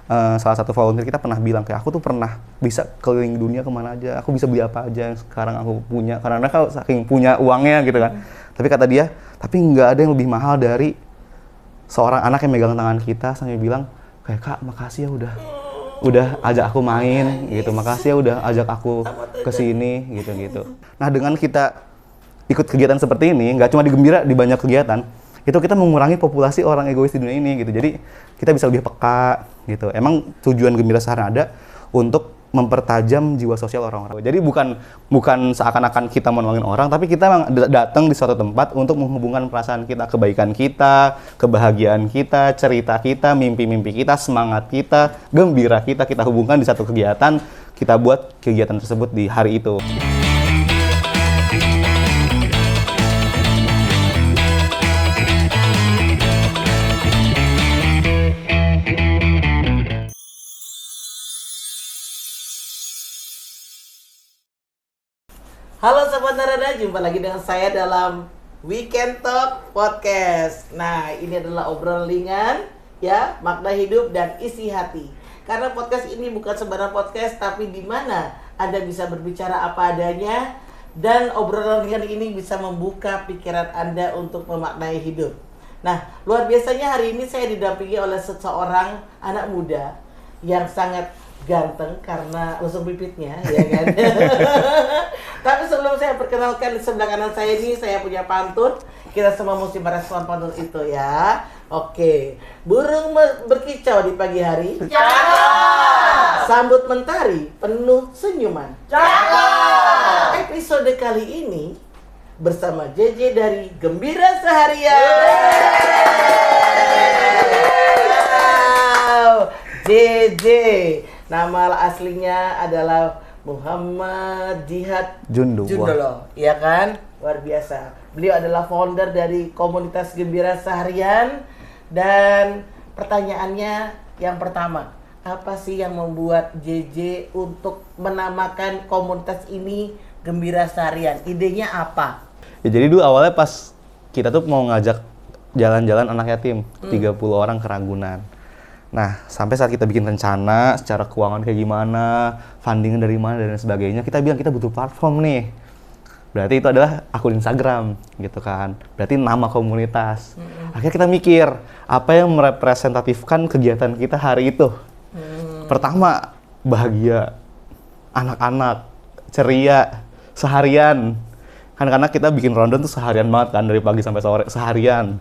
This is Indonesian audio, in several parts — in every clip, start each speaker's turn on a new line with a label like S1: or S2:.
S1: salah satu volunteer kita pernah bilang kayak aku tuh pernah bisa keliling dunia kemana aja, aku bisa beli apa aja yang sekarang aku punya karena kalau saking punya uangnya gitu kan. Tapi kata dia, tapi nggak ada yang lebih mahal dari seorang anak yang megang tangan kita sambil bilang kayak kak makasih ya udah ajak aku main gitu, makasih ya udah ajak aku ke sini gitu. Nah dengan kita ikut kegiatan seperti ini, nggak cuma di Gembira, di banyak kegiatan itu kita mengurangi populasi orang egois di dunia ini gitu. Jadi kita bisa lebih peka gitu. Emang tujuan Gembira Seharian ada untuk mempertajam jiwa sosial orang-orang. Jadi bukan seakan-akan kita mau nolongin orang, tapi kita memang datang di suatu tempat untuk menghubungkan perasaan kita, kebaikan kita, kebahagiaan kita, cerita kita, mimpi-mimpi kita, semangat kita, gembira kita hubungkan di satu kegiatan, kita buat kegiatan tersebut di hari itu.
S2: Halo Sobat Narada, jumpa lagi dengan saya dalam Weekend Talk Podcast. Nah, ini adalah obrolan ringan, ya, makna hidup dan isi hati. Karena podcast ini bukan sembarang podcast, tapi di mana Anda bisa berbicara apa adanya, dan obrolan ringan ini bisa membuka pikiran Anda untuk memaknai hidup. Nah, luar biasanya hari ini saya didampingi oleh seseorang anak muda yang sangat ganteng karena lusung pipitnya, ya kan? Tapi sebelum saya perkenalkan, di sebelah kanan saya ini saya punya pantun. Kita semua mesti merespon pantun itu ya. Oke, burung berkicau di pagi hari.
S3: Cakep.
S2: Sambut mentari penuh senyuman.
S3: Cakep.
S2: Episode kali ini bersama JJ dari Gembira Seharian. Wow. JJ, nama aslinya adalah Muhammad Jihad Jundolo, ya kan? Luar biasa. Beliau adalah founder dari komunitas Gembira Seharian. Dan pertanyaannya yang pertama, apa sih yang membuat JJ untuk menamakan komunitas ini Gembira Seharian? Idenya apa?
S1: Ya, jadi dulu awalnya pas kita tuh mau ngajak jalan-jalan anak yatim, 30 orang ke Ragunan. Nah, sampai saat kita bikin rencana secara keuangan kayak gimana, funding dari mana dan sebagainya, kita bilang kita butuh platform nih. Berarti itu adalah akun Instagram gitu kan. Berarti nama komunitas. Akhirnya kita mikir, apa yang merepresentatifkan kegiatan kita hari itu? Pertama, bahagia, anak-anak, ceria, seharian. Kan karena kita bikin ronde tuh seharian banget kan, dari pagi sampai sore, seharian.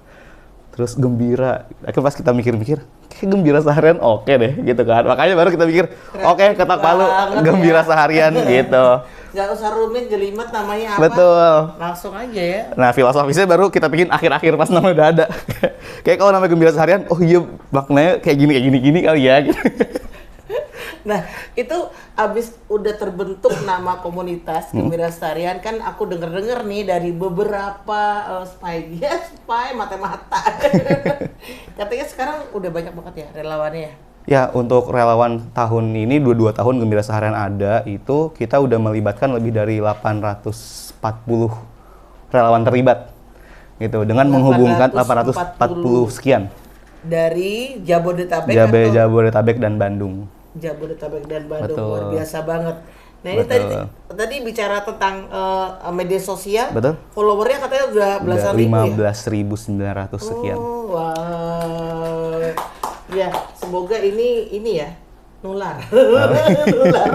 S1: Terus gembira. Akhirnya pas kita mikir-mikir, kayak Gembira Seharian oke deh gitu kan. Makanya baru kita pikir, oke, ketok palu Gembira Seharian gitu.
S2: Gak usah rumit, jelimet namanya apa.
S1: Betul.
S2: Langsung aja ya.
S1: Nah, filosofisnya baru kita bikin akhir-akhir pas nama udah ada. Kayak kalau namanya Gembira Seharian, oh iya maknanya kayak gini kali ya gitu.
S2: Nah, itu abis udah terbentuk nama komunitas Gembira Seharian, kan aku denger nih dari beberapa spy mata-mata. Katanya sekarang udah banyak banget ya relawannya.
S1: Ya, untuk relawan tahun ini, 22 tahun Gembira Seharian ada, itu kita udah melibatkan lebih dari 840 relawan terlibat. Gitu, dengan menghubungkan 840 sekian.
S2: Dari Jabodetabek
S1: Jabodetabek dan Bandung.
S2: Jabodetabek dan Bandung.
S1: Betul.
S2: Luar biasa banget. Nah, ini tadi bicara tentang media sosial.
S1: Betul.
S2: Followernya katanya udah belasan ribu ya?
S1: 15.900 sekian.
S2: Oh, wow. Ya, semoga ini ya nular. Nular.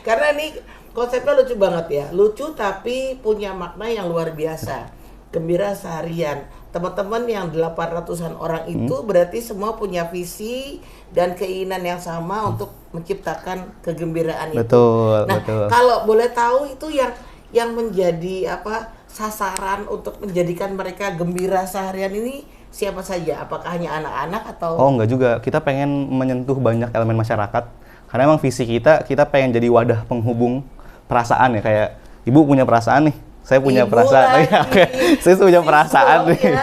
S2: Karena ini konsepnya lucu banget ya. Lucu tapi punya makna yang luar biasa. Gembira Seharian. Teman-teman yang 800-an orang itu berarti semua punya visi dan keinginan yang sama untuk menciptakan kegembiraan itu.
S1: Betul,
S2: nah,
S1: betul.
S2: Kalau boleh tahu itu yang menjadi sasaran untuk menjadikan mereka Gembira Seharian ini siapa saja? Apakah hanya anak-anak atau?
S1: Oh, enggak juga. Kita pengen menyentuh banyak elemen masyarakat. Karena emang visi kita pengen jadi wadah penghubung perasaan ya. Kayak ibu punya perasaan nih. Saya punya perasaan. Saya punya perasaan nih.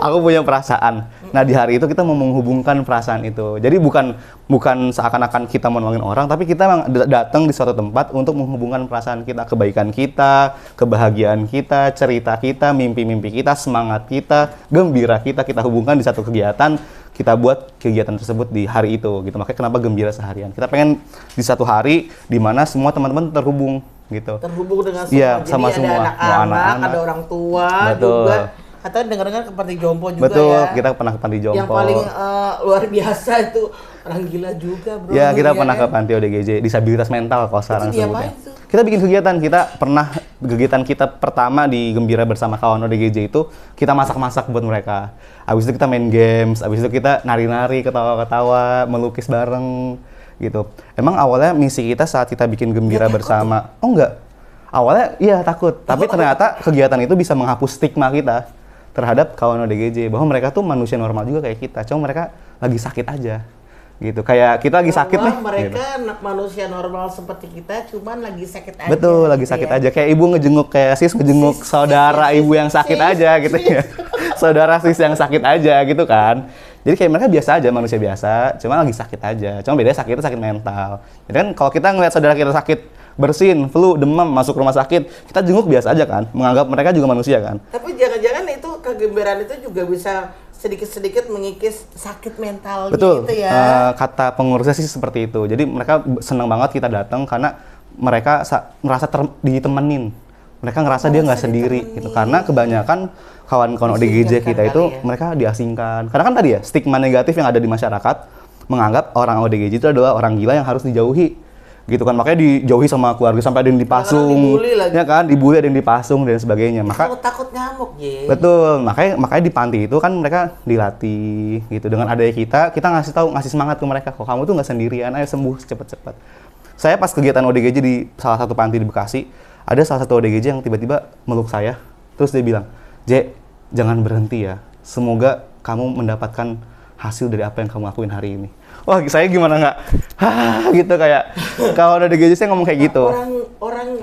S1: Aku punya perasaan. Nah, di hari itu kita mau menghubungkan perasaan itu. Jadi bukan seakan-akan kita mau nolongin orang, tapi kita memang datang di suatu tempat untuk menghubungkan perasaan kita, kebaikan kita, kebahagiaan kita, cerita kita, mimpi-mimpi kita, semangat kita, gembira kita hubungkan di satu kegiatan, kita buat kegiatan tersebut di hari itu gitu. Makanya kenapa gembira seharian. Kita pengen di satu hari di mana semua teman-teman terhubung gitu.
S2: Terhubung dengan semua.
S1: Iya,
S2: Jadi
S1: sama
S2: ada
S1: semua.
S2: anak-anak, ada orang tua juga. Katanya dengar-dengar ke panti jompo juga
S1: Betul,
S2: ya.
S1: kita pernah ke panti jompo.
S2: Yang paling luar biasa itu orang gila juga, bro.
S1: Ya, kita
S2: ya
S1: pernah ke
S2: kan?
S1: panti ODGJ, disabilitas mental kalau sekarang
S2: Itu
S1: sebutnya.
S2: diapain tuh?
S1: Kita bikin kegiatan, kegiatan kita pertama di Gembira Bersama Kawan ODGJ itu kita masak-masak buat mereka. Habis itu kita main games, habis itu kita nari-nari, ketawa-ketawa, melukis bareng gitu. Emang awalnya misi kita saat kita bikin Gembira Bersama, oh enggak. Awalnya iya takut, tapi ternyata kegiatan itu bisa menghapus stigma kita terhadap kawan ODGJ bahwa mereka tuh manusia normal juga kayak kita, cuma mereka lagi sakit aja gitu. Kayak kita lagi sakit nih.
S2: Mereka
S1: gitu.
S2: manusia normal seperti kita, cuman lagi sakit aja.
S1: Betul, lagi
S2: gitu
S1: sakit
S2: ya.
S1: aja. Kayak ibu ngejenguk, kayak sis ngejenguk saudara ibu yang sakit aja gitu ya. Saudara sis yang sakit aja gitu kan. Jadi kayak mereka biasa aja, manusia biasa, cuma lagi sakit aja. Cuma bedanya sakit itu sakit mental. Jadi kan kalau kita ngeliat saudara kita sakit, bersin, flu, demam, masuk rumah sakit, kita jenguk biasa aja kan, menganggap mereka juga manusia kan.
S2: Tapi jangan-jangan itu kegembiraan itu juga bisa sedikit-sedikit mengikis sakit mental
S1: Betul,
S2: gitu ya.
S1: kata pengurusnya sih seperti itu. Jadi mereka senang banget kita datang karena mereka merasa ditemenin. Mereka ngerasa dia nggak sendiri gitu. Karena kebanyakan kawan-kawan ODGJ kita itu mereka diasingkan. Karena kan tadi ya stigma negatif yang ada di masyarakat menganggap orang ODGJ itu adalah orang gila yang harus dijauhi. Gitu kan, makanya dijauhi sama keluarga sampai ada yang dipasung, ya kan, dibully, ada yang dipasung dan sebagainya. Maka
S2: takut nyamuk, ya.
S1: Betul, makanya di panti itu kan mereka dilatih gitu. Dengan adanya kita ngasih semangat ke mereka, kok kamu tuh nggak sendirian, ayo sembuh cepet-cepet. Saya pas kegiatan ODGJ di salah satu panti di Bekasi, ada salah satu ODGJ yang tiba-tiba meluk saya, terus dia bilang, "J, jangan berhenti ya, semoga kamu mendapatkan hasil dari apa yang kamu lakuin hari ini." Wah, saya gimana nggak, gitu kayak kalau ada ODGJ saya ngomong kayak gitu.
S2: Orang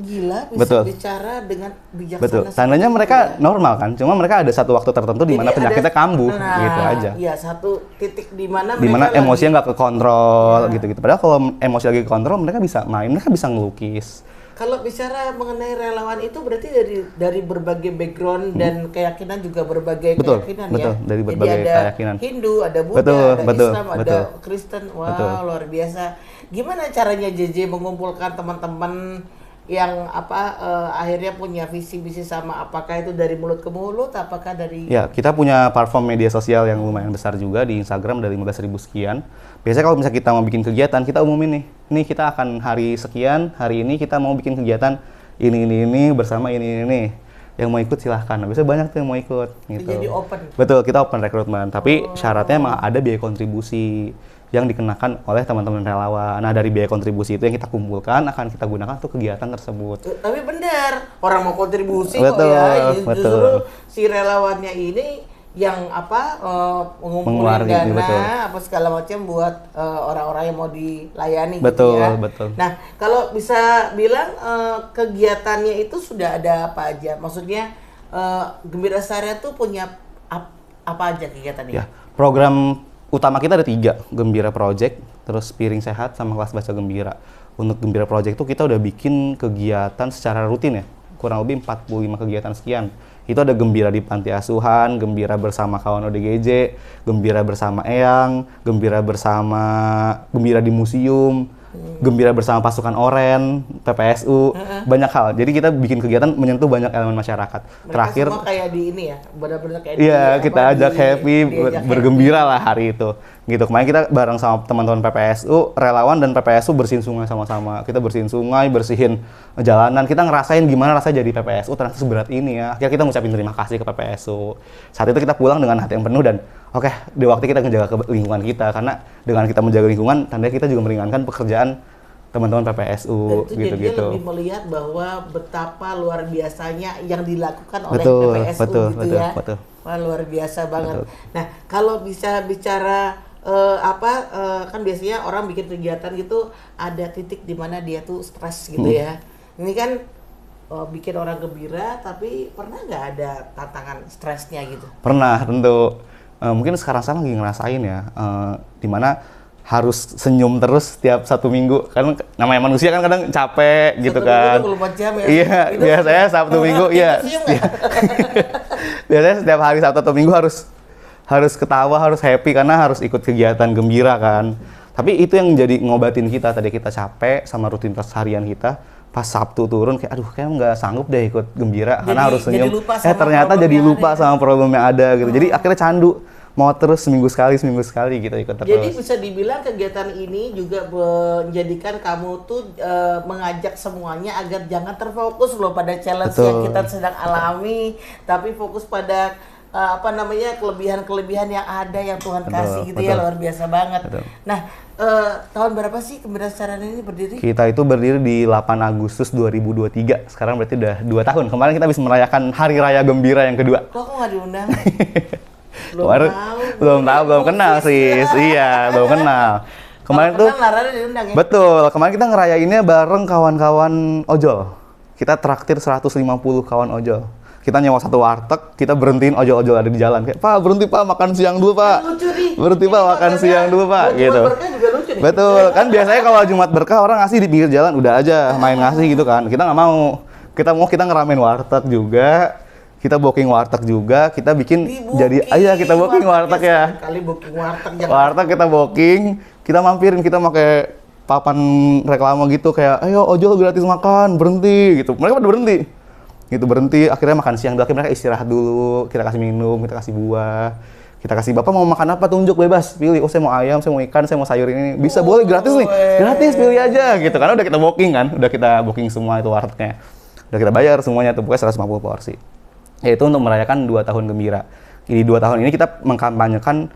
S2: gila bisa
S1: Betul.
S2: bicara dengan bijaksana.
S1: Betul. Tandanya mereka normal kan, cuma mereka ada satu waktu tertentu di mana penyakitnya kambuh, gitu aja.
S2: Iya, satu titik di mana
S1: Emosinya nggak kekontrol, gitu-gitu. Padahal kalau emosi lagi kekontrol, mereka bisa main, mereka bisa ngelukis.
S2: Kalau bicara mengenai relawan itu berarti dari berbagai background dan keyakinan juga berbagai keyakinan
S1: betul,
S2: ya.
S1: dari berbagai
S2: Jadi ada
S1: keyakinan.
S2: Hindu, ada Buddha, ada Islam, ada
S1: betul.
S2: Kristen. Wah, luar biasa. Gimana caranya JJ mengumpulkan teman-teman yang akhirnya punya visi misi sama, apakah itu dari mulut ke mulut, apakah dari
S1: Ya, kita punya platform media sosial yang lumayan besar juga di Instagram, dari 15.000 sekian. Biasanya kalau misalnya kita mau bikin kegiatan, kita umumin nih kita akan hari sekian, hari ini kita mau bikin kegiatan ini bersama ini. Yang mau ikut silahkan. Biasanya banyak tuh yang mau ikut gitu.
S2: Jadi open.
S1: Betul, kita open rekrutmen, tapi syaratnya emang ada biaya kontribusi yang dikenakan oleh teman-teman relawan. Nah, dari biaya kontribusi itu yang kita kumpulkan akan kita gunakan untuk kegiatan tersebut.
S2: Tapi benar, orang mau kontribusi
S1: Betul,
S2: kok ya. Justru
S1: betul.
S2: si relawannya ini yang mengumpulkan
S1: Mengeluarkan,
S2: dana
S1: betul.
S2: apa segala macam buat orang-orang yang mau dilayani
S1: Betul,
S2: gitu ya.
S1: betul.
S2: Nah, kalau bisa bilang kegiatannya itu sudah ada apa aja? Maksudnya Gembira Seharian tuh punya apa aja kegiatannya?
S1: Ya, program utama kita ada 3, Gembira Project, terus Piring Sehat, sama Kelas Baca Gembira. Untuk Gembira Project itu kita udah bikin kegiatan secara rutin ya, kurang lebih 45 kegiatan sekian. Itu ada Gembira di Panti Asuhan, Gembira bersama kawan ODGJ, Gembira bersama Eyang, Gembira di museum, Gembira bersama pasukan Oren, PPSU, banyak hal. Jadi kita bikin kegiatan menyentuh banyak elemen masyarakat.
S2: Mereka
S1: Terakhir
S2: semua kayak di ini ya, benar-benar kayak
S1: iya, kita ajak happy, bergembira lah hari itu. Gitu. Kemarin kita bareng sama teman-teman PPSU, relawan dan PPSU bersihin sungai sama-sama. Kita bersihin sungai, bersihin jalanan. Kita ngerasain gimana rasanya jadi PPSU, ternyata seberat ini ya. Akhirnya kita ngucapin terima kasih ke PPSU. Saat itu kita pulang dengan hati yang penuh dan oke, di waktu kita menjaga lingkungan kita, karena dengan kita menjaga lingkungan, tandanya kita juga meringankan pekerjaan teman-teman PPSU gitu-gitu.
S2: Lebih melihat bahwa betapa luar biasanya yang dilakukan oleh
S1: Betul,
S2: PPSU
S1: betul,
S2: gitu
S1: betul,
S2: ya.
S1: betul.
S2: Wah, luar biasa banget.
S1: Betul.
S2: Nah, kalau bisa bicara kan biasanya orang bikin kegiatan gitu ada titik di mana dia tuh stres gitu ya. Ini kan bikin orang gembira, tapi pernah nggak ada tantangan stresnya gitu?
S1: Pernah, tentu. Mungkin sekarang lagi ngerasain ya, dimana harus senyum terus setiap 1 minggu. Kan namanya manusia kan kadang capek gitu kan.
S2: 24 jam ya.
S1: Iya, biasanya Sabtu Minggu, iya. Biasanya setiap hari Sabtu atau Minggu harus ketawa, harus happy karena harus ikut kegiatan gembira kan. Tapi itu yang jadi ngobatin kita, tadi kita capek sama rutinitas harian kita. Pas Sabtu turun kayak aduh kayak nggak sanggup deh ikut gembira karena harus senyum. Ternyata jadi lupa sama problem yang ada gitu. Jadi akhirnya candu mau terus seminggu sekali gitu ikut terus.
S2: Jadi bisa dibilang kegiatan ini juga menjadikan kamu tuh mengajak semuanya agar jangan terfokus loh pada challenge yang kita sedang alami, tapi fokus pada kelebihan-kelebihan yang ada yang Tuhan kasih gitu ya, luar biasa banget. Nah, tahun berapa sih Gembira Secara ini berdiri?
S1: Kita itu berdiri di 8 Agustus 2023. Sekarang berarti udah 2 tahun. Kemarin kita bisa merayakan Hari Raya Gembira yang kedua.
S2: Kok aku nggak diundang?
S1: belum kenal sis. Iya, belum kenal. Kemarin tuh
S2: diundang, ya?
S1: Betul. Kemarin kita ngerayainnya bareng kawan-kawan ojol. Kita traktir 150 kawan ojol. Kita nyewa satu warteg, kita berhentiin ojol-ojol ada di jalan. Kayak, Pak, berhenti Pak, makan siang dulu Pak. Berhenti Pak, makan siang dulu Pak. Gitu. Betul, kan biasanya kalau Jumat Berkah orang ngasih di pinggir jalan, udah aja main ngasih gitu kan. Kita nggak mau. Kita ngeramein warteg juga. Kita booking warteg juga, kita bikin kita booking warteg ya.
S2: Kali booking warteg.
S1: Warteg kita booking, kita mampirin, kita pakai papan reklama gitu kayak, ayo ojol gratis makan, berhenti gitu. Mereka pada berhenti, akhirnya makan siang dulu, akhirnya mereka istirahat dulu, kita kasih minum, kita kasih buah, kita kasih bapak mau makan apa tunjuk bebas, pilih, oh saya mau ayam, saya mau ikan, saya mau sayur ini, bisa boleh gratis nih, gratis pilih aja gitu, karena udah kita booking kan, udah kita booking semua itu wartegnya, udah kita bayar semuanya tuh, pokoknya 150 porsi. Yaitu untuk merayakan 2 tahun gembira. Di 2 tahun ini kita mengkampanyekan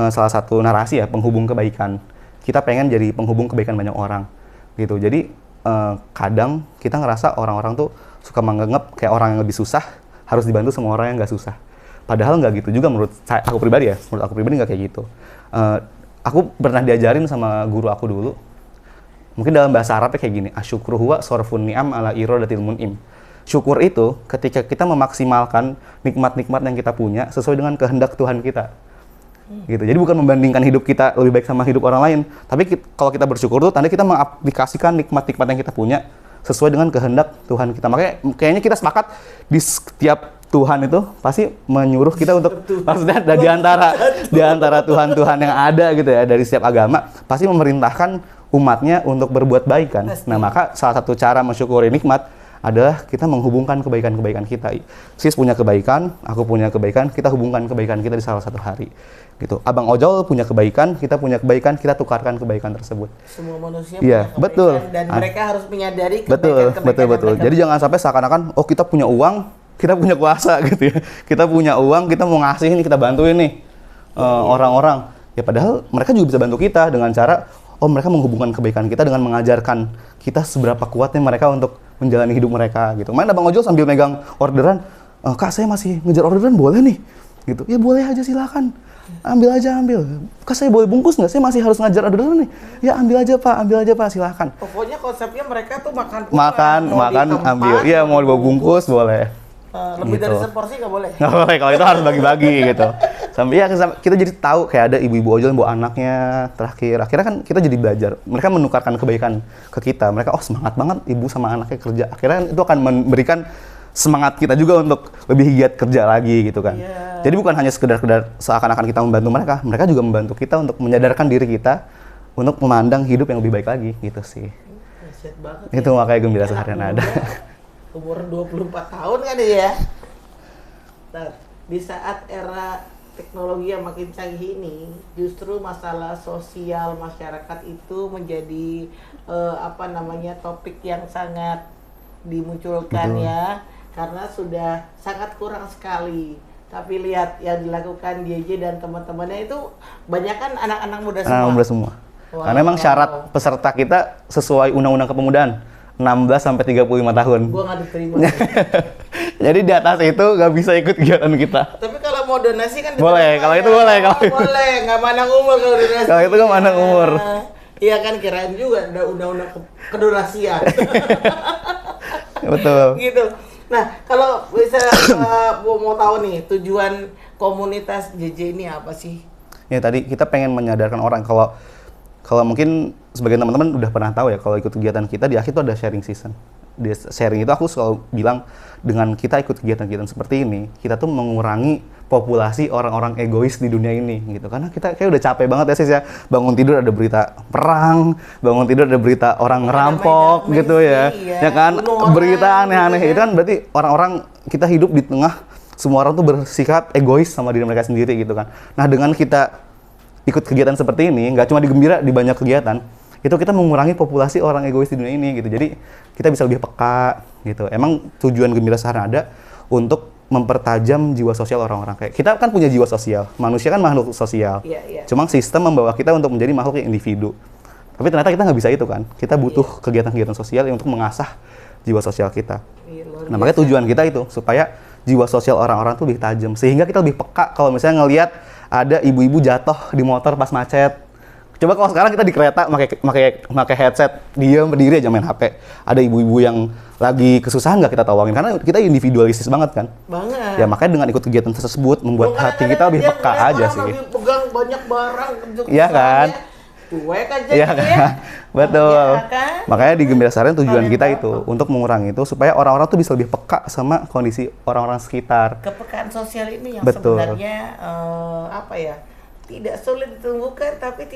S1: salah satu narasi ya, penghubung kebaikan. Kita pengen jadi penghubung kebaikan banyak orang gitu. Jadi kadang kita ngerasa orang-orang tuh suka menganggap kayak orang yang lebih susah harus dibantu sama orang yang nggak susah. Padahal nggak gitu juga menurut aku pribadi ya. Menurut aku pribadi nggak kayak gitu. Aku pernah diajarin sama guru aku dulu. Mungkin dalam bahasa Arabnya kayak gini, asyukru huwa sorfun ni'am ala iradatil mun'im. Syukur itu ketika kita memaksimalkan nikmat-nikmat yang kita punya sesuai dengan kehendak Tuhan kita. Gitu. Jadi bukan membandingkan hidup kita lebih baik sama hidup orang lain, tapi kalau kita bersyukur tuh tanda kita mengaplikasikan nikmat-nikmat yang kita punya sesuai dengan kehendak Tuhan kita. Makanya kayaknya kita sepakat di setiap Tuhan itu pasti menyuruh kita untuk maksudnya di antara Tuhan-Tuhan yang ada gitu ya dari setiap agama pasti memerintahkan umatnya untuk berbuat baik kan. Nah, maka salah satu cara mensyukuri nikmat adalah kita menghubungkan kebaikan-kebaikan kita. Sis punya kebaikan, aku punya kebaikan, kita hubungkan kebaikan kita di salah satu hari. Gitu. Abang ojol punya kebaikan, kita punya kebaikan, kita tukarkan kebaikan tersebut.
S2: Semua manusia punya kebaikan
S1: betul.
S2: Dan mereka harus menyadari
S1: kebaikan-kebaikan. Betul. Jadi jangan sampai seakan-akan oh kita punya uang, kita punya kuasa gitu ya. Kita punya uang, kita mau ngasih nih, kita bantuin nih orang-orang. Ya padahal mereka juga bisa bantu kita dengan cara mereka menghubungkan kebaikan kita dengan mengajarkan kita seberapa kuatnya mereka untuk menjalani hidup mereka gitu. Main abang ojol sambil megang orderan, Kak saya masih ngejar orderan boleh nih? Gitu. Ya boleh aja silakan. Ambil aja. Kak saya boleh bungkus nggak? Saya masih harus ngajar orderan nih. Ya ambil aja pak, silakan.
S2: Pokoknya konsepnya mereka tuh makan,
S1: ambil. Iya mau dibawa bungkus boleh.
S2: Lebih gitu. Dari seporsi nggak boleh?
S1: Nggak boleh, kalau itu harus bagi-bagi gitu. Sampai kita jadi tahu kayak ada ibu-ibu ojol yang bawa anaknya terakhir. Akhirnya kan kita jadi belajar. Mereka menukarkan kebaikan ke kita. Mereka semangat banget ibu sama anaknya kerja. Akhirnya itu akan memberikan semangat kita juga untuk lebih giat kerja lagi gitu kan. Yeah. Jadi bukan hanya sekedar seakan-akan kita membantu mereka. Mereka juga membantu kita untuk menyadarkan diri kita untuk memandang hidup yang lebih baik lagi gitu sih.
S2: Banget,
S1: itu makanya Gembira Seharian ada.
S2: Umur 24 tahun kan ya. Nah, di saat era teknologi yang makin canggih ini, justru masalah sosial masyarakat itu menjadi topik yang sangat dimunculkan. Betul. Ya, karena sudah sangat kurang sekali. Tapi lihat yang dilakukan DJ dan teman-temannya itu banyak kan anak-anak muda semua.
S1: Anak muda semua. Wow. Karena memang syarat peserta kita sesuai Undang-Undang Kepemudaan 16 sampai 35 tahun.
S2: Gua nggak diterima.
S1: Jadi di atas itu nggak bisa ikut kegiatan kita.
S2: Tapi kalau mau donasi kan
S1: boleh, kalau itu boleh.
S2: Boleh, nggak mandang umur kalau donasi.
S1: Kalau itu nggak mandang umur.
S2: Iya kan, kirain juga ada undang-undang kedonasian.
S1: Betul.
S2: Gitu. Nah, kalau bisa mau tahu nih tujuan komunitas JJ ini apa sih?
S1: Ya tadi kita pengen menyadarkan orang kalau mungkin sebagian teman-teman udah pernah tahu ya kalau ikut kegiatan kita di akhir itu ada sharing season. dia sharing itu aku selalu bilang dengan kita ikut kegiatan-kegiatan seperti ini, kita tuh mengurangi populasi orang-orang egois di dunia ini gitu. Karena kita kayak udah capek banget ya Sis ya. Bangun tidur ada berita perang, bangun tidur ada berita orang ngerampok gitu ya. Ya kan? Berita aneh-aneh itu kan berarti orang-orang kita hidup di tengah semua orang tuh bersikap egois sama diri mereka sendiri gitu kan. Nah, dengan kita ikut kegiatan seperti ini, nggak cuma di Gembira, di banyak kegiatan, itu kita mengurangi populasi orang egois di dunia ini gitu. Jadi kita bisa lebih peka gitu. Emang tujuan Gembira Sehari ada untuk mempertajam jiwa sosial orang-orang. Kayak kita kan punya jiwa sosial, manusia kan makhluk sosial. Cuma sistem membawa kita untuk menjadi makhluk yang individu. Tapi ternyata kita nggak bisa itu kan. Kita butuh kegiatan-kegiatan sosial untuk mengasah jiwa sosial kita. Nah, makanya tujuan kita itu supaya jiwa sosial orang-orang tuh lebih tajam, sehingga kita lebih peka kalau misalnya ngelihat ada ibu-ibu jatuh di motor pas macet. Coba kalau sekarang kita di kereta pakai headset, diam berdiri aja main HP. Ada ibu-ibu yang lagi kesusahan nggak kita tolongin karena kita individualistis banget kan.
S2: Banget.
S1: Ya makanya dengan ikut kegiatan tersebut membuat hati kita lebih peka aja sih.
S2: Lagi pegang banyak barang.
S1: Iya kan?
S2: Cuek aja
S1: Iya
S2: gitu
S1: kan?
S2: ya.
S1: Betul.
S2: Ya kan?
S1: Makanya di Gembira Seharian tujuan kita
S2: Kalian
S1: itu untuk mengurangi itu supaya orang-orang tuh bisa lebih peka sama kondisi orang-orang sekitar.
S2: Kepekaan sosial ini yang
S1: Betul.
S2: sebenarnya apa ya? Tidak sulit ditemukan tapi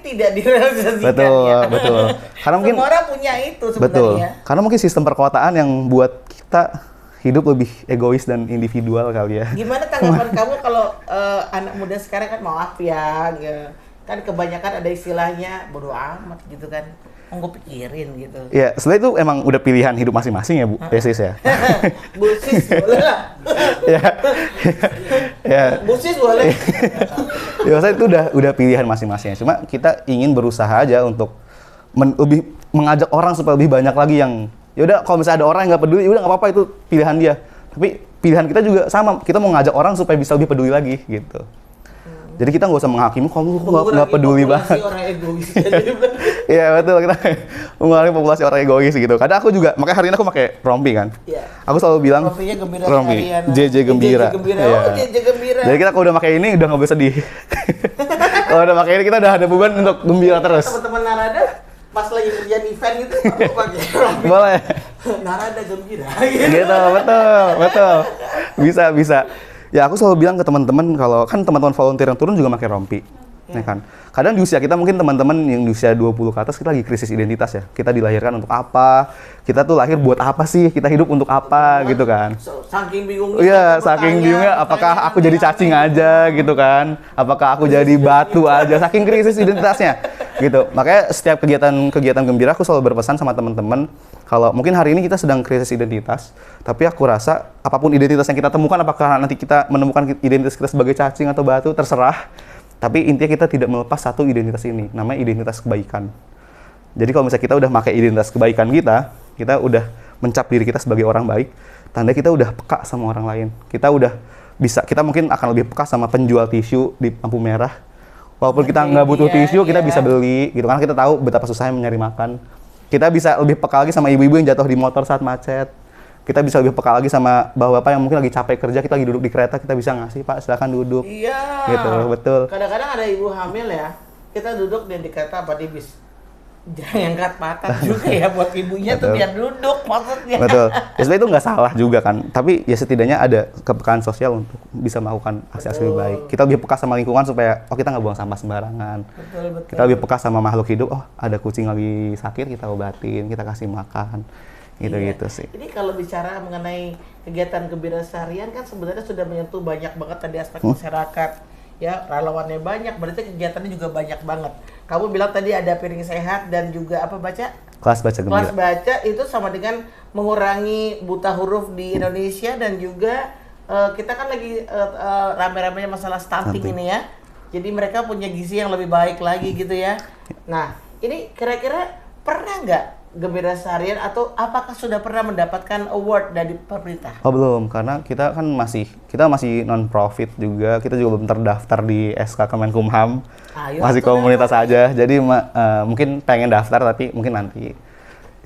S2: tidak direalisasikan
S1: Betul,
S2: ya.
S1: betul. Karena mungkin
S2: semua orang punya itu
S1: betul.
S2: sebenarnya.
S1: Karena mungkin sistem perkotaan yang buat kita hidup lebih egois dan individual kali ya.
S2: Gimana tanggapan kamu kalau anak muda sekarang kan maaf ya, kan kebanyakan ada istilahnya bodo amat gitu kan. Gue pikirin gitu.
S1: Ya, setelah itu emang udah pilihan hidup masing-masing ya, Bu, Sis ya.
S2: Busis boleh lah.
S1: Ya.
S2: Busis boleh.
S1: Ya, maksudnya itu udah pilihan masing-masing. Cuma kita ingin berusaha aja untuk lebih mengajak orang supaya lebih banyak lagi yang ya udah kalau misalnya ada orang yang nggak peduli, ya udah nggak apa-apa itu pilihan dia. Tapi pilihan kita juga sama, kita mau ngajak orang supaya bisa lebih peduli lagi gitu. Jadi kita nggak usah menghakimi, kamu nggak peduli banget.
S2: Orang egois.
S1: Iya betul, kita mengurangi populasi orang egois gitu. Kadang aku juga, makanya hari ini aku pakai rompi kan.
S2: Iya.
S1: Aku selalu bilang
S2: Rompinya Gembira
S1: rompi,
S2: Seharian.
S1: JJ Gembira.
S2: JJ Gembira.
S1: Iya.
S2: Oh, JJ Gembira.
S1: Jadi kita kalau udah pakai ini udah nggak boleh sedih. Kalau udah pakai ini kita udah ada beban untuk gembira terus.
S2: Teman-teman Narada pas lagi kerjaan event gitu aku pakai rompi.
S1: Boleh.
S2: Narada Gembira.
S1: Gitu, betul. Bisa. Ya aku selalu bilang ke teman-teman kalau kan teman-teman volunteer yang turun juga pakai rompi. Ya kan. Kadang di usia kita mungkin teman-teman yang di usia 20 ke atas kita lagi krisis identitas ya. Kita dilahirkan untuk apa? Kita tuh lahir buat apa sih? Kita hidup untuk apa gitu kan.
S2: Saking bingungnya.
S1: Iya, saking bingungnya apakah aku jadi cacing aja gitu kan? Apakah aku jadi batu aja? Saking krisis identitasnya gitu. Makanya setiap kegiatan Gembira aku selalu berpesan sama teman-teman kalau mungkin hari ini kita sedang krisis identitas, tapi aku rasa apapun identitas yang kita temukan, apakah nanti kita menemukan identitas kita sebagai cacing atau batu, terserah. Tapi intinya kita tidak melepas satu identitas ini, namanya identitas kebaikan. Jadi kalau misalnya kita udah pakai identitas kebaikan kita udah mencap diri kita sebagai orang baik, tanda kita udah peka sama orang lain. Kita mungkin akan lebih peka sama penjual tisu di lampu merah. Walaupun kita nggak butuh tisu, kita bisa beli gitu, karena kita tahu betapa susahnya mencari makan. Kita bisa lebih peka lagi sama ibu-ibu yang jatuh di motor saat macet. Kita bisa lebih peka lagi sama bapak-bapak yang mungkin lagi capek kerja, kita lagi duduk di kereta, kita bisa ngasih, Pak, silakan duduk.
S2: Iya.
S1: Gitu, betul.
S2: Kadang-kadang ada ibu hamil ya, kita duduk di kereta apa di bis. Jangan angkat patah juga ya buat ibunya tuh biar duduk maksudnya.
S1: Betul. Ya sebenarnya itu nggak salah juga kan. Tapi ya setidaknya ada kepekaan sosial untuk bisa melakukan aksi-aksi lebih baik. Kita lebih peka sama lingkungan supaya kita nggak buang sampah sembarangan.
S2: Betul.
S1: Kita lebih peka sama makhluk hidup. Oh, ada kucing lagi sakit, kita obatin, kita kasih makan. Gitu-gitu sih.
S2: Ini kalau bicara mengenai kegiatan Gembira Seharian kan sebenarnya sudah menyentuh banyak banget tadi aspek masyarakat. Ya, relawannya banyak, berarti kegiatannya juga banyak banget. Kamu bilang tadi ada piring sehat dan juga apa baca?
S1: Kelas baca Gembira.
S2: Kelas baca itu sama dengan mengurangi buta huruf di Indonesia dan juga kita kan lagi rame-ramenya masalah stunting ini ya. Jadi mereka punya gizi yang lebih baik lagi gitu ya. Nah, ini kira-kira pernah nggak Gembira Seharian atau apakah sudah pernah mendapatkan award dari pemerintah?
S1: Oh belum, karena kita kan masih non profit juga, kita juga belum terdaftar di SK Kemenkumham, masih komunitas aja, jadi mungkin pengen daftar tapi mungkin nanti.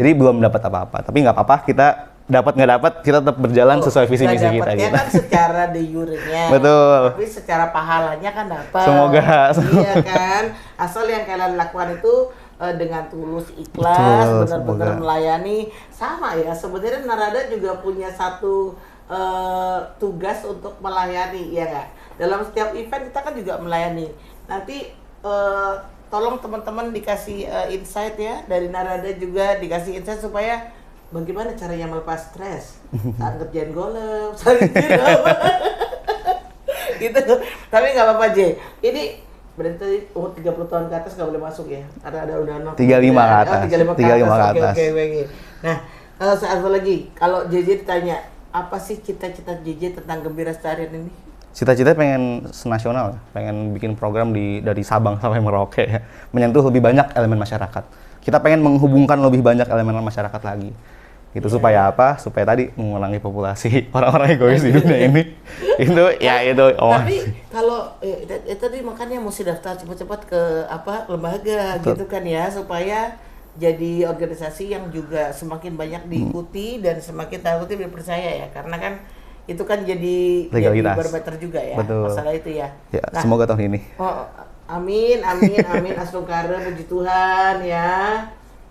S1: Jadi belum dapat apa-apa, tapi nggak apa-apa, kita dapat nggak dapat kita tetap berjalan sesuai visi misi kita gitu.
S2: Kan secara de jure-nya.
S1: Betul.
S2: Tapi secara pahalanya kan dapat.
S1: Semoga.
S2: Iya kan. Asal yang kalian lakukan itu dengan tulus, ikhlas,
S1: Betul,
S2: benar-benar
S1: semoga.
S2: melayani. Sama ya, sebenarnya Narada juga punya satu tugas untuk melayani, ya nggak? Dalam setiap event kita kan juga melayani. Nanti tolong teman-teman dikasih insight ya dari Narada, juga dikasih insight supaya bagaimana caranya melepas stres saat ngerjain golem, saat ngerjain apa. Gitu. Tapi nggak apa-apa J. Ini berarti umur 30 tahun ke atas nggak boleh masuk ya? Karena ada undang-undang
S1: 35 ke atas.
S2: 35
S1: ke atas.
S2: Oke. Nah, satu lagi, kalau JJ ditanya, apa sih cita-cita JJ tentang Gembira Seharian ini?
S1: Cita-cita pengen senasional, pengen bikin program dari Sabang sampai Merauke ya. Menyentuh lebih banyak elemen masyarakat. Kita pengen menghubungkan lebih banyak elemen masyarakat lagi. Gitu supaya apa? Supaya tadi mengurangi populasi orang-orang egois di dunia ini. Itu ya itu.
S2: Tapi kalau tadi makanya mesti daftar cepat-cepat ke lembaga
S1: Betul.
S2: gitu kan ya, supaya jadi organisasi yang juga semakin banyak diikuti dan semakin takuti dipercaya ya, karena kan itu kan jadi
S1: Legalitas.
S2: barometer juga ya.
S1: Betul.
S2: Masalah itu ya.
S1: Ya,
S2: Nah,
S1: semoga tahun ini.
S2: oh, amin Astungkara, puji Tuhan ya.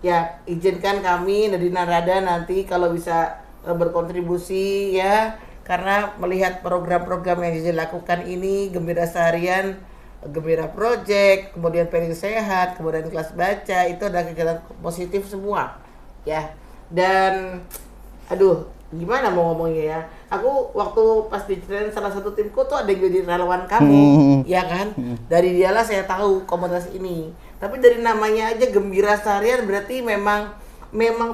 S2: Ya, izinkan kami dari Narada nanti kalau bisa berkontribusi ya, karena melihat program-program yang dilakukan ini, Gembira Seharian, Gembira Project, kemudian Parenting Sehat, kemudian kelas baca, itu adalah kegiatan positif semua ya. Dan aduh, gimana mau ngomongnya ya, aku waktu pas diceritain salah satu timku tuh ada yang jadi relawan kamu, ya kan, dari dialah saya tahu komunitas ini. Tapi dari namanya aja Gembira Seharian, berarti memang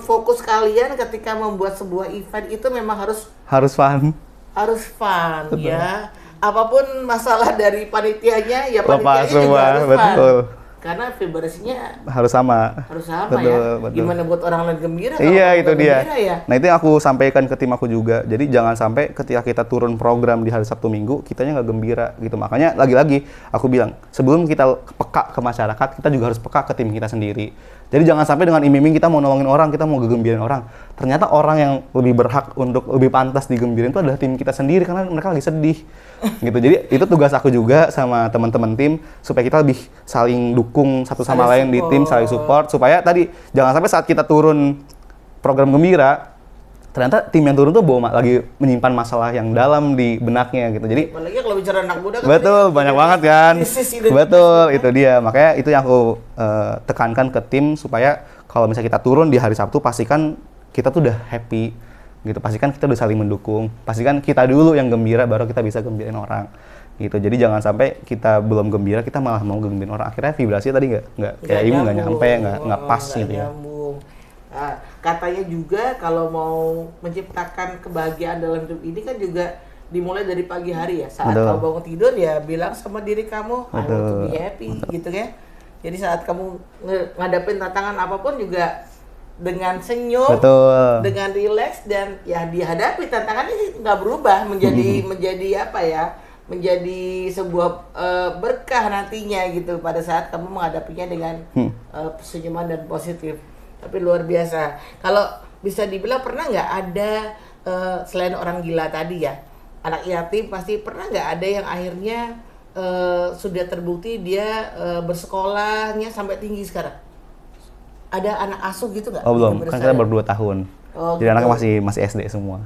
S2: fokus kalian ketika membuat sebuah event itu memang harus
S1: fun.
S2: fun. Ya, apapun masalah dari panitianya ya,
S1: Lepas
S2: panitianya juga
S1: semua,
S2: harus
S1: betul.
S2: fun. Karena vibrasinya
S1: Harus sama.
S2: betul,
S1: Betul.
S2: Gimana buat orang lain gembira kalau
S1: Iya,
S2: kamu
S1: itu
S2: nggak
S1: dia.
S2: gembira ya?
S1: Nah, itu yang aku sampaikan ke tim aku juga. Jadi jangan sampai ketika kita turun program di hari Sabtu Minggu, kitanya nggak gembira gitu. Makanya lagi-lagi aku bilang, sebelum kita peka ke masyarakat, kita juga harus peka ke tim kita sendiri. Jadi jangan sampai dengan iming-iming kita mau nolongin orang, kita mau ngegembirain orang. Ternyata orang yang lebih berhak untuk lebih pantas digembirain itu adalah tim kita sendiri, karena mereka lagi sedih. Gitu. Jadi itu tugas aku juga sama teman-teman tim, supaya kita lebih saling dukung satu sama lain di tim, saling support, supaya tadi jangan sampai saat kita turun program gembira, ternyata tim yang turun tuh lagi menyimpan masalah yang dalam di benaknya gitu. Jadi
S2: Apalagi kalau bicara anak muda kan,
S1: betul, banyak banget kan.
S2: krisis identitas.
S1: Betul, itu dia. Makanya itu yang aku tekankan ke tim, supaya kalau misalnya kita turun di hari Sabtu, pastikan kita tuh udah happy gitu. Pastikan kita udah saling mendukung. Pastikan kita dulu yang gembira, baru kita bisa gembirain orang. Gitu. Jadi jangan sampai kita belum gembira, kita malah mau gembirain orang. Akhirnya vibrasinya tadi nggak kayak ini, nggak nyampe, nggak pas gitu ya.
S2: Nah, katanya juga kalau mau menciptakan kebahagiaan dalam hidup ini kan juga dimulai dari pagi hari ya. Saat
S1: Betul.
S2: kamu bangun tidur ya bilang sama diri kamu, I want to be happy, gitu ya. Jadi saat kamu ngadapin tantangan apapun juga dengan senyum,
S1: Betul.
S2: dengan rileks, dan ya dihadapi tantangannya nggak berubah menjadi apa ya? Menjadi sebuah berkah nantinya gitu pada saat kamu menghadapinya dengan senyuman dan positif. Tapi luar biasa. Kalau bisa dibilang, pernah nggak ada selain orang gila tadi ya, anak yatim pasti pernah nggak ada yang akhirnya sudah terbukti dia bersekolahnya sampai tinggi sekarang? Ada anak asuh gitu nggak?
S1: Oh belum, kan kita baru 2 tahun.
S2: Oh,
S1: jadi
S2: gitu.
S1: anaknya masih SD semua.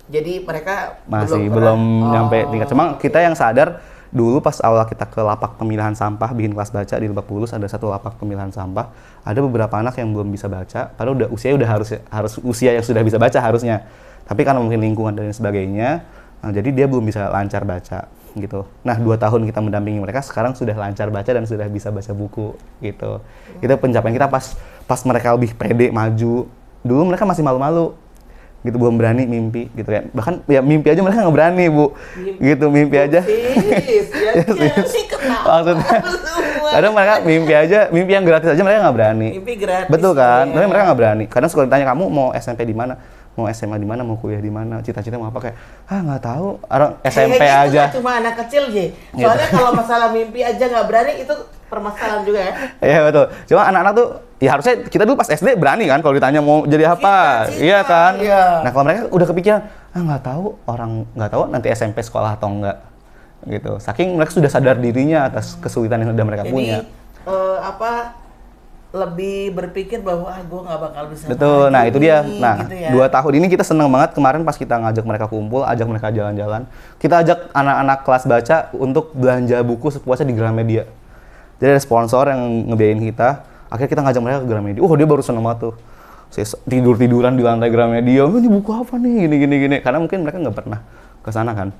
S2: Jadi mereka
S1: Masih
S2: pernah-
S1: belum nyampe tingkat. Cuma kita yang sadar, dulu pas awal kita ke lapak pemilahan sampah bikin kelas baca di Lebak Bulus, ada satu lapak pemilahan sampah, ada beberapa anak yang belum bisa baca, padahal usianya udah harus usia yang sudah bisa baca harusnya. Tapi karena mungkin lingkungan dan sebagainya, jadi dia belum bisa lancar baca gitu. Nah, 2 tahun kita mendampingi mereka, sekarang sudah lancar baca dan sudah bisa baca buku gitu. Itu pencapaian kita pas mereka lebih pede maju. Dulu mereka masih malu-malu gitu, belum berani mimpi gitu kan. Bahkan ya mimpi aja mereka nggak berani, Bu. Gitu, mimpi aja.
S2: sih ketawa.
S1: Maksudnya,
S2: Semua.
S1: kadang mereka mimpi yang gratis aja mereka nggak berani.
S2: Mimpi gratis.
S1: Betul kan?
S2: ya.
S1: Tapi mereka nggak berani. Kadang suka ditanya, kamu mau SMP di mana? Mau SMA di mana? Mau kuliah di mana? Cita-cita mau apa? Kayak, nggak tahu. Orang SMP
S2: Kayaknya itu
S1: aja.
S2: nggak cuma anak kecil Ji. Soalnya kalau masalah mimpi aja nggak berani, itu permasalahan juga ya.
S1: Iya betul. Cuma anak-anak tuh, ya harusnya kita dulu pas SD berani kan kalau ditanya mau jadi apa,
S2: Cita-cita,
S1: iya kan?
S2: iya.
S1: Nah kalau mereka udah kepikiran, nggak tahu nanti SMP sekolah atau enggak, gitu. Saking mereka sudah sadar dirinya atas kesulitan yang udah mereka
S2: Jadi
S1: punya.
S2: lebih berpikir bahwa gue nggak bakal bisa
S1: Betul,
S2: lagi
S1: nah itu dia.
S2: nih,
S1: Nah,
S2: gitu ya.
S1: 2 tahun ini kita seneng banget kemarin pas kita ngajak mereka kumpul, ajak mereka jalan-jalan. Kita ajak anak-anak kelas baca untuk belanja buku sepuasnya di Gramedia. Jadi ada sponsor yang ngebiayain kita, akhirnya kita ngajak mereka ke Gramedia. Dia baru seneng banget tuh. Tidur-tiduran di lantai Gramedia, ini buku apa nih, gini. Karena mungkin mereka nggak pernah ke sana kan.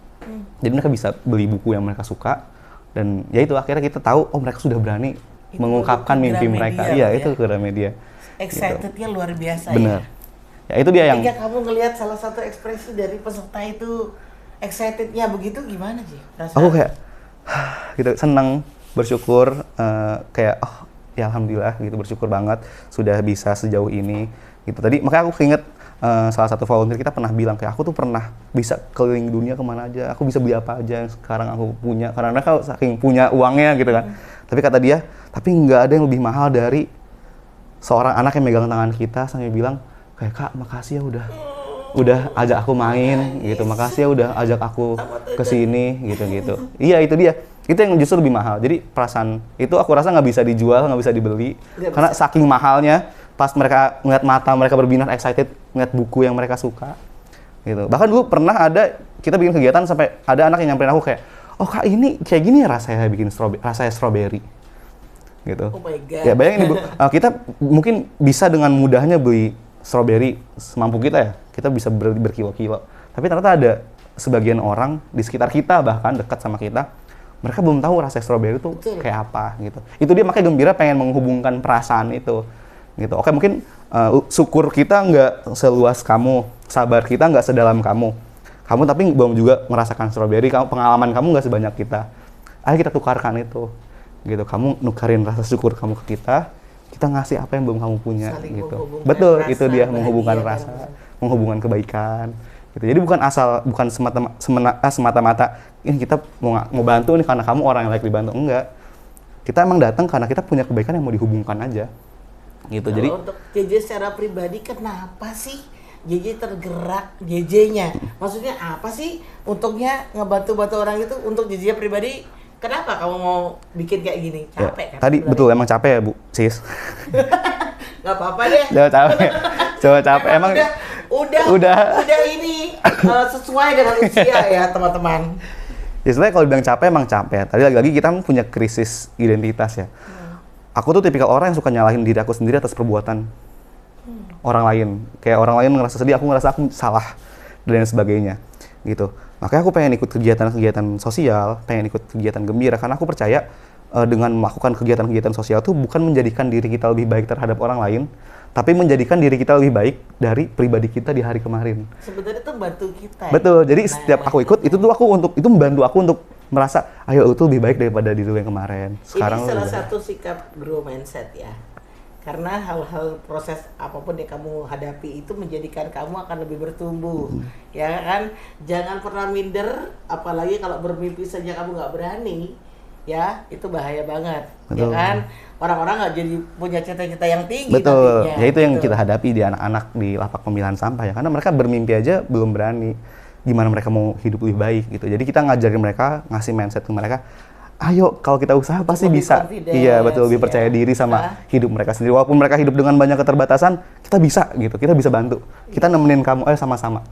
S1: Jadi mereka bisa beli buku yang mereka suka, dan ya itu akhirnya kita tahu, mereka sudah berani
S2: Itu
S1: mengungkapkan
S2: ke
S1: mimpi
S2: Gramedia
S1: mereka.
S2: loh
S1: Iya,
S2: ya.
S1: itu ke Gramedia.
S2: Excitednya luar biasa
S1: Bener.
S2: ya.
S1: Ya itu dia yang
S2: Ketika kamu ngelihat salah satu ekspresi dari peserta itu excitednya begitu, gimana sih perasaan?
S1: aku kayak gitu, senang, bersyukur, kayak ya alhamdulillah gitu, bersyukur banget sudah bisa sejauh ini gitu. Tadi makanya aku keinget salah satu volunteer kita pernah bilang kayak aku tuh pernah bisa keliling dunia kemana aja, aku bisa beli apa aja yang sekarang aku punya karena mereka saking punya uangnya gitu kan. Tapi kata dia, tapi nggak ada yang lebih mahal dari seorang anak yang megang tangan kita sambil bilang kayak, "Kak, makasih ya udah ajak aku main gitu, makasih ya udah ajak aku ke sini gitu." Iya, itu dia. Itu yang justru lebih mahal. Jadi perasaan itu aku rasa nggak bisa dijual, nggak bisa dibeli.
S2: Nggak
S1: Karena
S2: bisa.
S1: saking mahalnya, pas mereka ngeliat mata mereka berbinar excited, ngeliat buku yang mereka suka gitu. Bahkan dulu pernah ada, kita bikin kegiatan sampai ada anak yang nyamperin aku kayak, "Kak, ini kayak gini ya rasanya bikin rasanya strawberry." Gitu.
S2: Oh my God.
S1: Ya bayangin Ibu, kita mungkin bisa dengan mudahnya beli strawberry semampu kita ya. Kita bisa berkilo-kilo. Tapi ternyata ada sebagian orang di sekitar kita, bahkan dekat sama kita, mereka belum tahu rasa strawberry itu
S2: Betul.
S1: kayak apa gitu. Itu dia makanya Gembira pengen menghubungkan perasaan itu. Gitu. Oke, mungkin syukur kita nggak seluas kamu, sabar kita nggak sedalam kamu. Kamu tapi belum juga merasakan strawberry, pengalaman kamu nggak sebanyak kita. Ayo kita tukarkan itu. Gitu, kamu nukarin rasa syukur kamu ke kita ngasih apa yang belum kamu punya.
S2: Saling
S1: Gitu.
S2: menghubungkan
S1: Betul,
S2: rasa
S1: itu dia, menghubungkan
S2: bahagia
S1: rasa,
S2: dan
S1: menghubungkan kebaikan. Gitu. Jadi bukan semata-mata ini kita mau bantu nih karena kamu orang yang layak dibantu, enggak. Kita emang datang karena kita punya kebaikan yang mau dihubungkan aja. Gitu.
S2: Kalau
S1: Jadi
S2: untuk JJ secara pribadi, kenapa sih JJ tergerak JJ-nya? Maksudnya apa sih untungnya ngebantu-bantu orang itu untuk JJ pribadi? Kenapa kamu mau bikin kayak gini?
S1: ya,
S2: Capek kan?
S1: tadi
S2: sebenarnya?
S1: betul emang capek ya, Bu, Sis.
S2: Nggak apa-apa deh.
S1: Coba capek emang
S2: Udah ini sesuai dengan usia ya teman-teman.
S1: Ya sebenarnya kalau bilang capek emang capek. Tadi lagi-lagi kita punya krisis identitas ya. Aku tuh tipikal orang yang suka nyalahin diri aku sendiri atas perbuatan orang lain. Kayak orang lain ngerasa sedih, aku ngerasa aku salah dan lain sebagainya. Gitu. Makanya aku pengen ikut kegiatan-kegiatan sosial, pengen ikut kegiatan Gembira karena aku percaya dengan melakukan kegiatan-kegiatan sosial tuh bukan menjadikan diri kita lebih baik terhadap orang lain, tapi menjadikan diri kita lebih baik dari pribadi kita di hari kemarin.
S2: Sebenarnya itu bantu kita.
S1: Betul. Jadi
S2: Nah,
S1: setiap aku ikut itu membantu aku untuk merasa ayo lu tuh lebih baik daripada diri lu yang kemarin. Sekarang
S2: ini
S1: lu
S2: salah
S1: lebih baik.
S2: satu sikap grow mindset ya. Karena hal-hal proses apapun yang kamu hadapi itu menjadikan kamu akan lebih bertumbuh. Ya kan? Jangan pernah minder, apalagi kalau bermimpi saja kamu nggak berani. Ya, itu bahaya banget. Ya
S1: Betul.
S2: kan? Orang-orang nggak jadi punya cita-cita yang tinggi
S1: Betul.
S2: nantinya.
S1: Ya itu yang
S2: Gitu.
S1: kita hadapi di anak-anak di lapak pemilahan sampah ya. Karena mereka bermimpi aja belum berani. Gimana mereka mau hidup lebih baik gitu. Jadi kita ngajarin mereka, ngasih mindset ke mereka, ayo kalau kita usaha pasti
S2: lebih
S1: bisa.
S2: confidence,
S1: Iya betul, lebih
S2: ya.
S1: percaya diri sama hidup mereka sendiri. Walaupun mereka hidup dengan banyak keterbatasan, kita bisa gitu. Kita bisa bantu. Kita nemenin kamu, ayo sama-sama.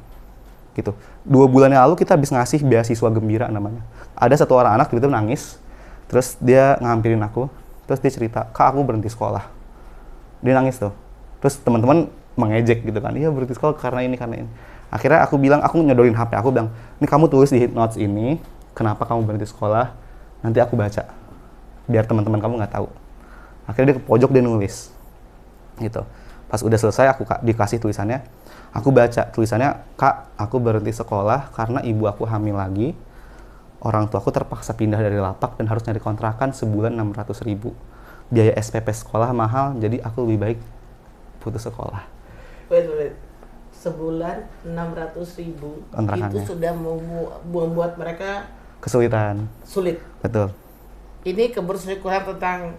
S1: Gitu. 2 bulan yang lalu kita habis ngasih beasiswa Gembira namanya. Ada satu orang anak tiba-tiba nangis. Terus dia ngampirin aku. Terus dia cerita, "Kak, aku berhenti sekolah." Dia nangis tuh. Terus teman-teman mengejek gitu kan. "Iya, berhenti sekolah karena ini, karena ini." Akhirnya aku bilang, aku nyodorin HP. Aku bilang, "Ini kamu tulis di notes ini, kenapa kamu berhenti sekolah? Nanti aku baca. Biar teman-teman kamu nggak tahu." Akhirnya dia ke pojok, dia nulis. Gitu. Pas udah selesai, aku dikasih tulisannya. Aku baca tulisannya, "Kak, aku berhenti sekolah karena ibu aku hamil lagi. Orang tua aku terpaksa pindah dari lapak dan harus nyari kontrakan sebulan 600.000. Biaya SPP sekolah mahal, jadi aku lebih baik putus sekolah."
S2: Wait. Sebulan 600.000
S1: Kontrakannya.
S2: itu sudah membuat mereka
S1: Kesulitan.
S2: sulit.
S1: Betul.
S2: Ini kebersyukuran tentang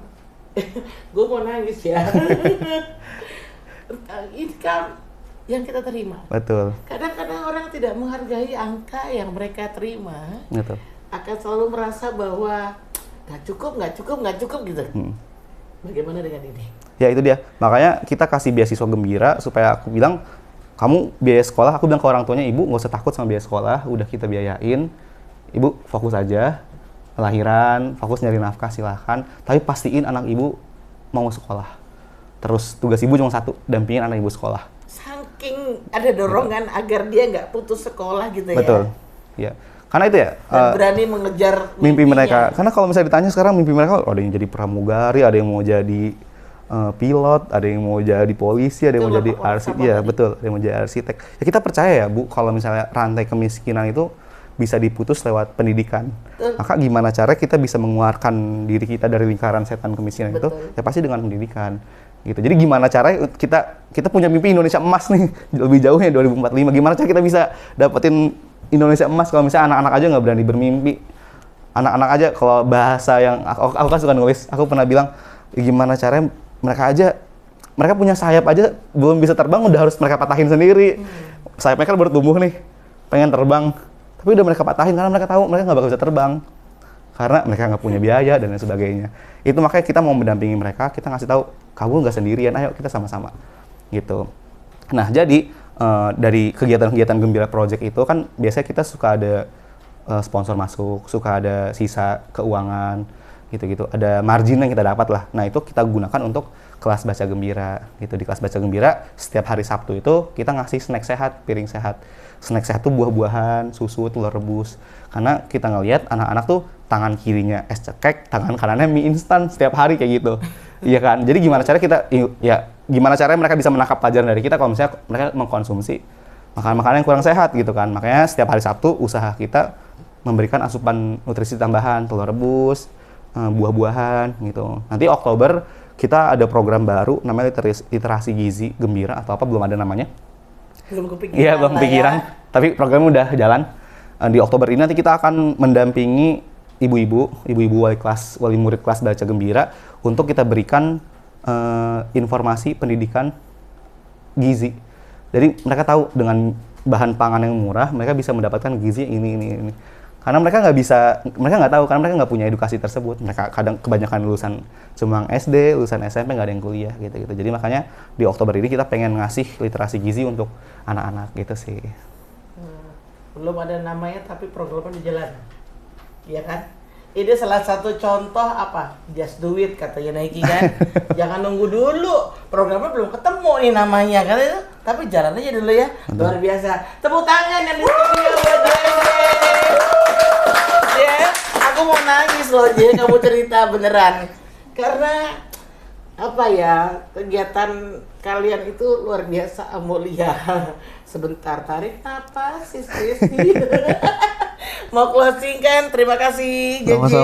S2: gue mau nangis ya. Tentang income yang kita terima.
S1: Betul.
S2: Kadang-kadang orang tidak menghargai angka yang mereka terima,
S1: Betul.
S2: akan selalu merasa bahwa nggak cukup gitu. Bagaimana dengan ini?
S1: Ya itu dia. Makanya kita kasih beasiswa gembira supaya aku bilang, kamu biaya sekolah, aku bilang ke orang tuanya, ibu nggak usah takut sama biaya sekolah, udah kita biayain. Ibu fokus aja, lahiran, fokus nyari nafkah silahkan. Tapi pastiin anak ibu mau sekolah. Terus tugas ibu cuma satu, dampingin anak ibu sekolah.
S2: Saking ada dorongan agar dia nggak putus sekolah gitu ya.
S1: Betul. Ya. Karena itu ya.
S2: Dan berani mengejar
S1: mimpi
S2: mimpinya.
S1: mereka. Karena kalau misalnya ditanya sekarang mimpi mereka, ada yang jadi pramugari, ada yang mau jadi pilot, ada yang mau jadi polisi, ada yang mau jadi arsitek. Iya betul, ada yang mau jadi arsitek. Ya kita percaya ya Bu, kalau misalnya rantai kemiskinan itu bisa diputus lewat pendidikan. Maka gimana cara kita bisa mengeluarkan diri kita dari lingkaran setan kemiskinan itu? Ya pasti dengan pendidikan. Gitu. Jadi gimana caranya kita punya mimpi Indonesia emas nih lebih jauhnya 2045. Gimana cara kita bisa dapetin Indonesia emas kalau misalnya anak-anak aja nggak berani bermimpi. Anak-anak aja kalau bahasa yang aku kan suka nulis, aku pernah bilang gimana caranya mereka punya sayap aja belum bisa terbang udah harus mereka patahin sendiri. Sayap mereka baru tumbuh nih, pengen terbang, tapi udah mereka patahin karena mereka tahu mereka nggak bakal bisa terbang karena mereka nggak punya biaya dan lain sebagainya. Itu makanya kita mau mendampingi mereka, kita ngasih tahu kamu nggak sendirian, ayo kita sama-sama gitu. Nah jadi dari kegiatan-kegiatan Gembira Project itu kan biasanya kita suka ada sponsor masuk, suka ada sisa keuangan gitu-gitu, ada margin yang kita dapat lah. Nah itu kita gunakan untuk kelas baca gembira gitu. Di kelas baca gembira setiap hari Sabtu itu kita ngasih snack sehat, piring sehat. Snack sehat tuh buah-buahan, susu, telur rebus. Karena kita ngelihat anak-anak tuh tangan kirinya es cekek, tangan kanannya mie instan setiap hari kayak gitu. Iya kan? Jadi gimana cara gimana caranya mereka bisa menangkap pelajaran dari kita kalau misalnya mereka mengkonsumsi makanan-makanan yang kurang sehat gitu kan. Makanya setiap hari Sabtu usaha kita memberikan asupan nutrisi tambahan, telur rebus, buah-buahan gitu. Nanti Oktober kita ada program baru namanya literasi gizi gembira atau apa, belum ada namanya.
S2: Belum kepikiran.
S1: Iya, belum kepikiran. Ya. Tapi programnya udah jalan. Di Oktober ini nanti kita akan mendampingi ibu-ibu wali murid kelas baca gembira untuk kita berikan informasi pendidikan gizi. Jadi mereka tahu dengan bahan pangan yang murah mereka bisa mendapatkan gizi ini. Karena mereka nggak tahu karena mereka nggak punya edukasi tersebut. Mereka kadang kebanyakan lulusan cuma SD, lulusan SMP nggak ada yang kuliah gitu. Jadi makanya di Oktober ini kita pengen ngasih literasi gizi untuk anak-anak gitu sih.
S2: Belum ada namanya tapi programnya di jalan, iya kan? Ini salah satu contoh apa? Just do it katanya Nike kan. Jangan nunggu dulu. Programnya belum ketemu nih namanya kan itu. Tapi jalan aja dulu ya. Luar biasa. Tepuk tangan yang di studio buat Yes, aku mau nangis loh J, kamu cerita beneran. Karena apa ya, kegiatan kalian itu luar biasa Amolia. Sebentar tarik napas sis. Mau closing kan? Terima kasih JJ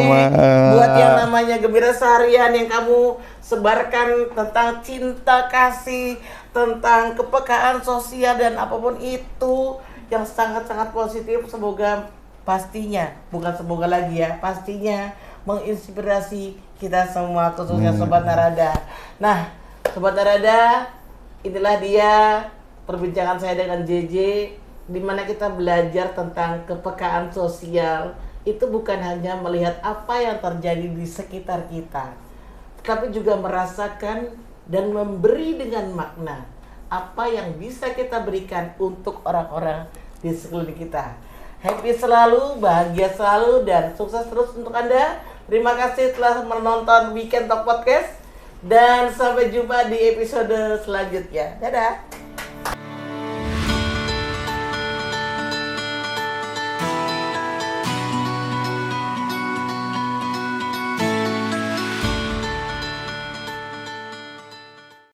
S2: buat yang namanya Gembira Seharian yang kamu sebarkan tentang cinta kasih, tentang kepekaan sosial dan apapun itu yang sangat-sangat positif. Semoga pastinya, bukan semoga lagi ya, pastinya menginspirasi kita semua khususnya Sobat Narada. Nah, Sobat Narada, inilah dia perbincangan saya dengan JJ di mana kita belajar tentang kepekaan sosial. Itu bukan hanya melihat apa yang terjadi di sekitar kita, tapi juga merasakan dan memberi dengan makna apa yang bisa kita berikan untuk orang-orang di sekeliling kita. Happy selalu, bahagia selalu, dan sukses terus untuk Anda. Terima kasih telah menonton Weekend Talk Podcast dan sampai jumpa di episode selanjutnya. Dadah.